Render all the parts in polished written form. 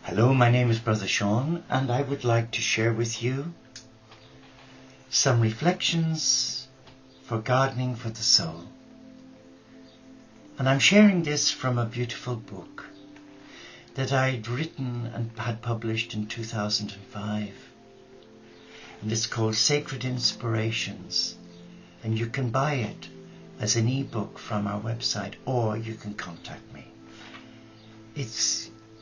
Hello, my name is Brother Sean, and I would like to share with you some reflections for gardening for the soul. And I'm sharing this from a beautiful book that I'd written and had published in 2005. And it's called Sacred Inspirations. And you can buy it as an ebook from our website, or you can contact me.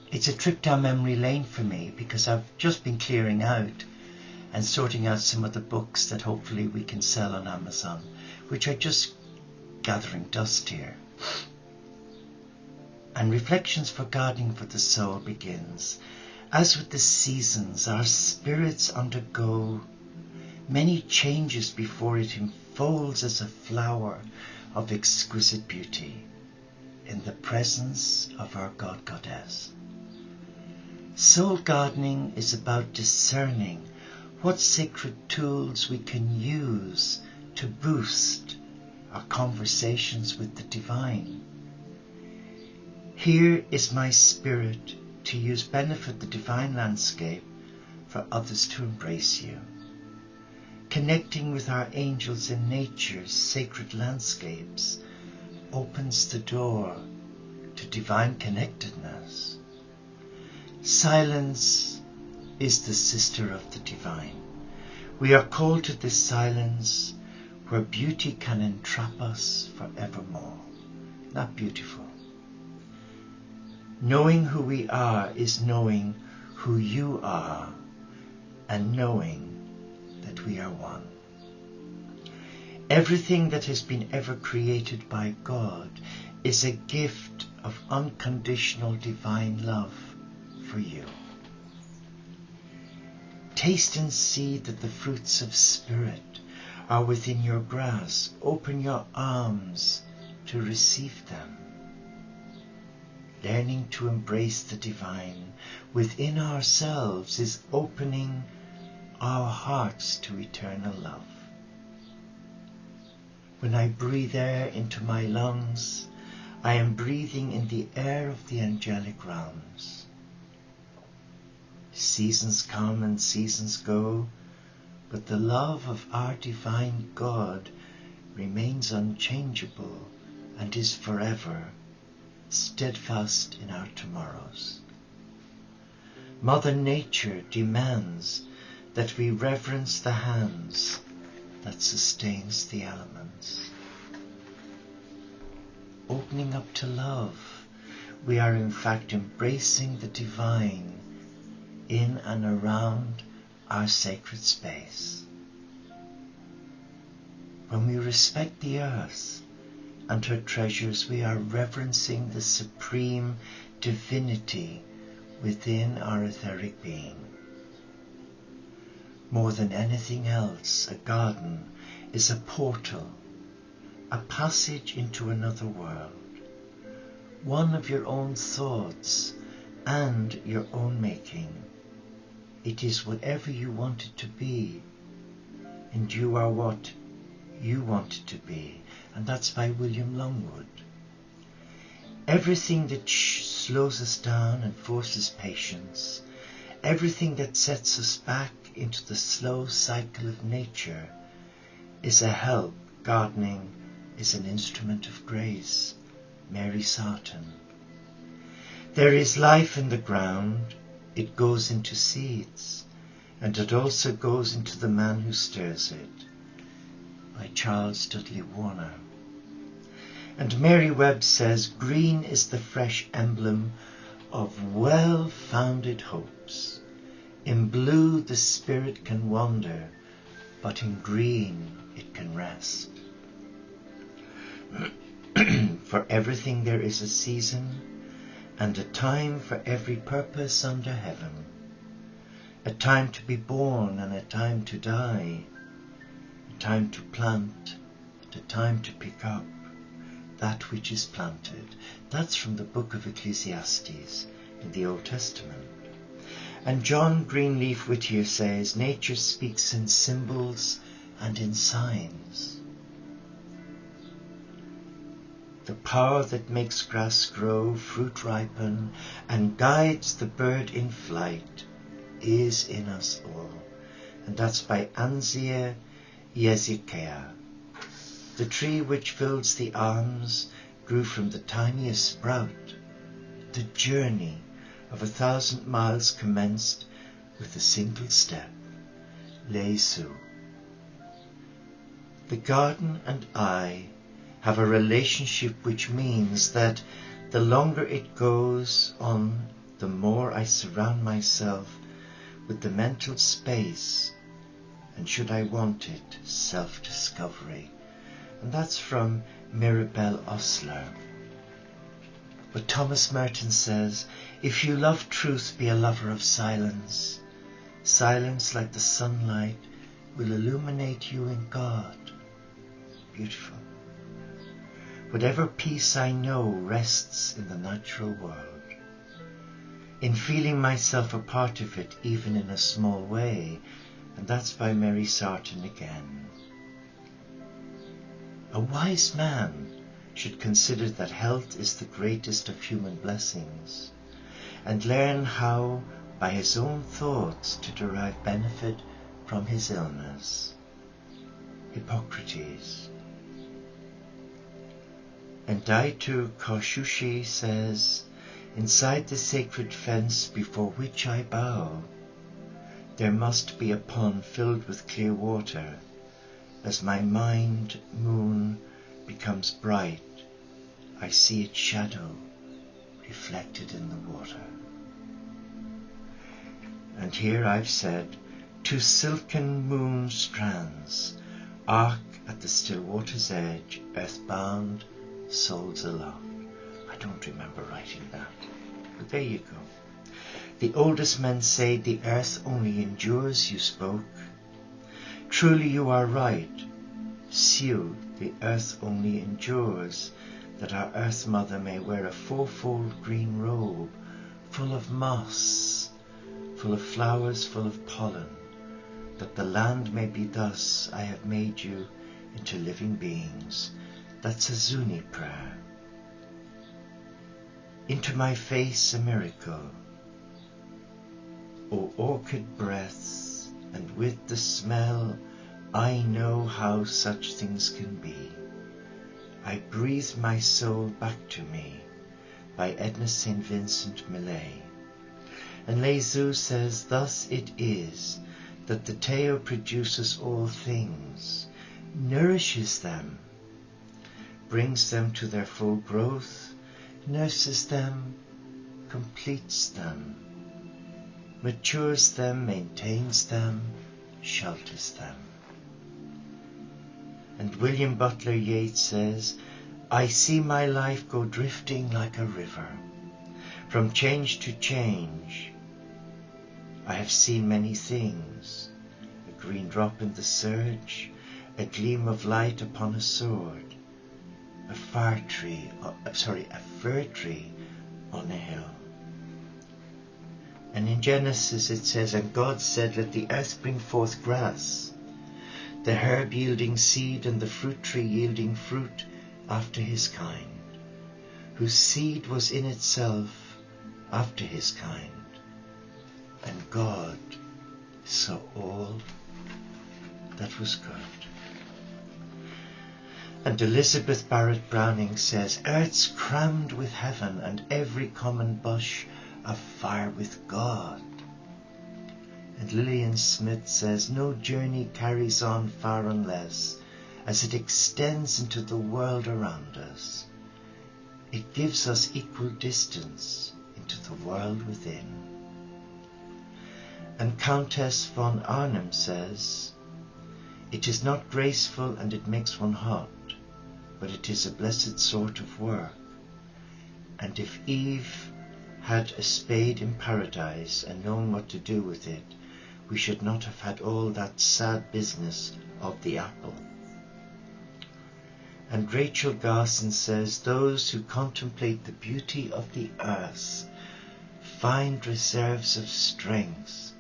It's a trip down memory lane for me, because I've just been clearing out and sorting out some of the books that hopefully we can sell on Amazon, which are just gathering dust here. And Reflections for Gardening for the Soul begins. As with the seasons, our spirits undergo many changes before it unfolds as a flower of exquisite beauty in the presence of our God Goddess. Soul gardening is about discerning what sacred tools we can use to boost our conversations with the divine. Here is my spirit to use benefit the divine landscape for others to embrace you. Connecting with our angels in nature's sacred landscapes opens the door to divine connectedness. Silence is the sister of the divine. We are called to this silence where beauty can entrap us forevermore. Not beautiful. Knowing who we are is knowing who you are, and knowing that we are one. Everything that has been ever created by God is a gift of unconditional divine love for you. Taste and see that the fruits of spirit are within your grasp. Open your arms to receive them. Learning to embrace the divine within ourselves is opening our hearts to eternal love. When I breathe air into my lungs, I am breathing in the air of the angelic realms. Seasons come and seasons go, but the love of our divine God remains unchangeable and is forever steadfast in our tomorrows. Mother Nature demands that we reverence the hands that sustains the elements. Opening up to love, we are in fact embracing the divine in and around our sacred space. When we respect the earth and her treasures, we are reverencing the supreme divinity within our etheric being. More than anything else, a garden is a portal, a passage into another world, one of your own thoughts and your own making. It is whatever you want it to be, and you are what you want it to be, and that's by William Longwood. Everything that slows us down and forces patience, everything that sets us back into the slow cycle of nature is a help. Gardening is an instrument of grace. Mary Sarton. There is life in the ground. It goes into seeds, and it also goes into the man who stirs it. By Charles Dudley Warner. And Mary Webb says, green is the fresh emblem of well-founded hopes. In blue the spirit can wander, but in green it can rest. For everything there is a season, and a time for every purpose under heaven. A time to be born and a time to die. A time to plant and a time to pick up that which is planted. That's from the book of Ecclesiastes in the Old Testament. And John Greenleaf Whittier says, nature speaks in symbols and in signs. The power that makes grass grow, fruit ripen, and guides the bird in flight is in us all. And that's by Anzia Yezikea. The tree which fills the arms grew from the tiniest sprout. The journey of 1,000 miles commenced with a single step. Leisu. The garden and I have a relationship which means that the longer it goes on, the more I surround myself with the mental space and, should I want it, self-discovery. And that's from Mirabel Osler. But Thomas Merton says, if you love truth, be a lover of silence. Silence, like the sunlight, will illuminate you in God. Beautiful. Whatever peace I know rests in the natural world, in feeling myself a part of it, even in a small way. And that's by Mary Sarton again. A wise man should consider that health is the greatest of human blessings, and learn how, by his own thoughts, to derive benefit from his illness. Hippocrates. And Daitu Koshushi says, inside the sacred fence before which I bow, there must be a pond filled with clear water. As my mind moon becomes bright, I see its shadow reflected in the water. And here I've said, two silken moon strands arc at the still water's edge, earthbound, souls aloft. I don't remember writing that, but there you go. The oldest men say the earth only endures, you spoke. Truly you are right. Siu, the earth only endures, that our earth mother may wear a fourfold green robe, full of moss, full of flowers, full of pollen, that the land may be thus. I have made you into living beings. That's a Zuni prayer. Into my face a miracle, O orchid breaths, and with the smell I know how such things can be. I breathe my soul back to me, by Edna St. Vincent Millay. And Leisu says, thus it is that the Teo produces all things, nourishes them, brings them to their full growth, nurses them, completes them, matures them, maintains them, shelters them. And William Butler Yeats says, I see my life go drifting like a river, from change to change. I have seen many things, a green drop in the surge, a gleam of light upon a sword, a fir tree on a hill. And in Genesis it says, and God said, let the earth bring forth grass, the herb yielding seed, and the fruit tree yielding fruit after his kind, whose seed was in itself after his kind. And God saw all that was good. And Elizabeth Barrett Browning says, earth's crammed with heaven, and every common bush afire with God. And Lillian Smith says, no journey carries on far unless, as it extends into the world around us, it gives us equal distance into the world within. And Countess von Arnhem says, it is not graceful and it makes one hot, but it is a blessed sort of work. And if Eve had a spade in paradise and known what to do with it, we should not have had all that sad business of the apple. And Rachel Garson says, those who contemplate the beauty of the earth find reserves of strength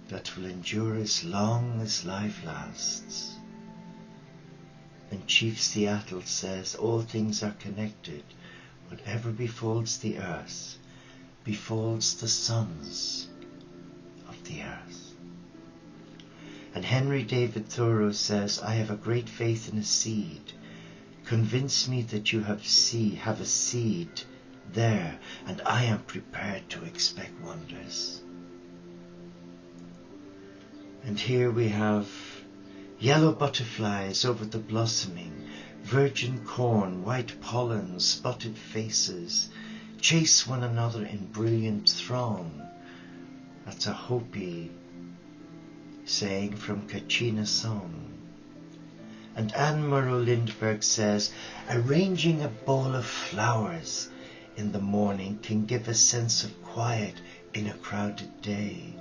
that will endure as long as life lasts. And Chief Seattle says, all things are connected. Whatever befalls the earth, befalls the sons of the earth. And Henry David Thoreau says, I have a great faith in a seed. Convince me that you have a seed there, and I am prepared to expect wonders. And here we have yellow butterflies over the blossoming, virgin corn, white pollen, spotted faces, chase one another in brilliant throng. That's a Hopi saying from Kachina song. And Anne Murrow Lindbergh says, arranging a bowl of flowers in the morning can give a sense of quiet in a crowded day,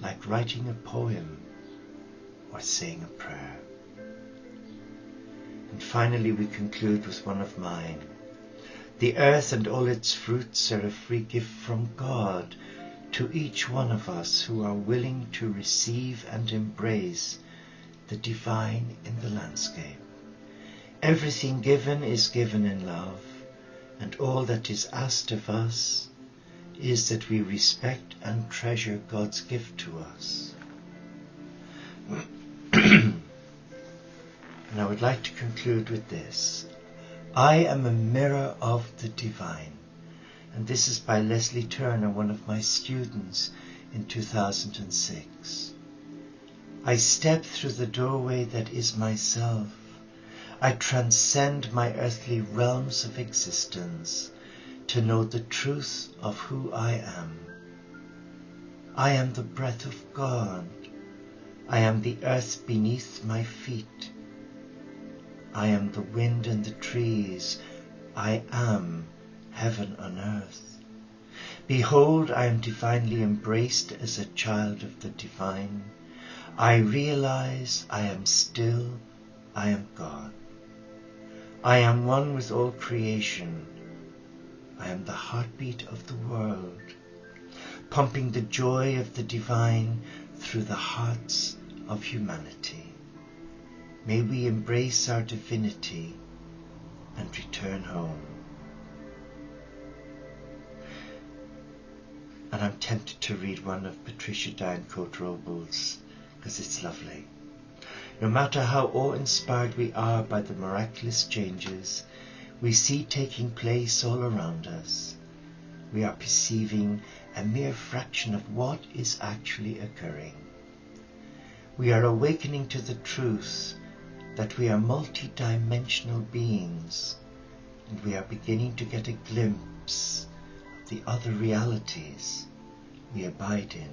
like writing a poem or saying a prayer. And finally we conclude with one of mine. The earth and all its fruits are a free gift from God to each one of us who are willing to receive and embrace the divine in the landscape. Everything given is given in love, and all that is asked of us is that we respect and treasure God's gift to us. And I would like to conclude with this. I am a mirror of the divine. And this is by Leslie Turner, one of my students in 2006. I step through the doorway that is myself. I transcend my earthly realms of existence to know the truth of who I am. I am the breath of God. I am the earth beneath my feet. I am the wind and the trees. I am heaven on earth. Behold, I am divinely embraced as a child of the divine. I realize I am still, I am God. I am one with all creation. I am the heartbeat of the world, pumping the joy of the divine through the hearts of humanity. May we embrace our divinity and return home. And I'm tempted to read one of Patricia Downcoat-Robles because it's lovely. No matter how awe-inspired we are by the miraculous changes we see taking place all around us, we are perceiving a mere fraction of what is actually occurring. We are awakening to the truth that we are multi-dimensional beings, and we are beginning to get a glimpse of the other realities we abide in.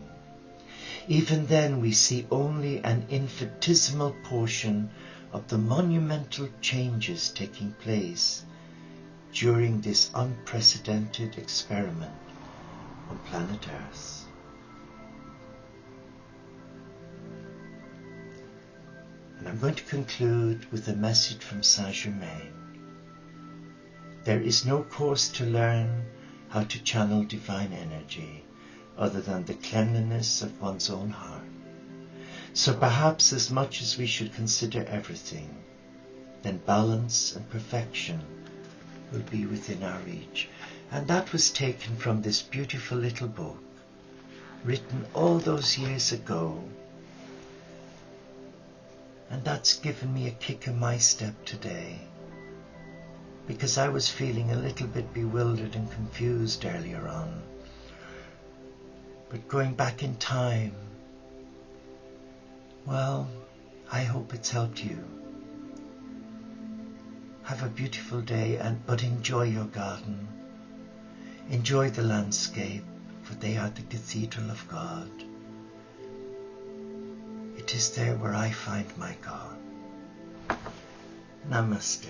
Even then we see only an infinitesimal portion of the monumental changes taking place during this unprecedented experiment on planet Earth. And I'm going to conclude with a message from Saint-Germain. There is no course to learn how to channel divine energy other than the cleanliness of one's own heart. So perhaps as much as we should consider everything, then balance and perfection will be within our reach. And that was taken from this beautiful little book, written all those years ago. And that's given me a kick in my step today, because I was feeling a little bit bewildered and confused earlier on. But going back in time, well, I hope it's helped you. Have a beautiful day, but enjoy your garden. Enjoy the landscape, for they are the cathedral of God. It is there where I find my God. Namaste.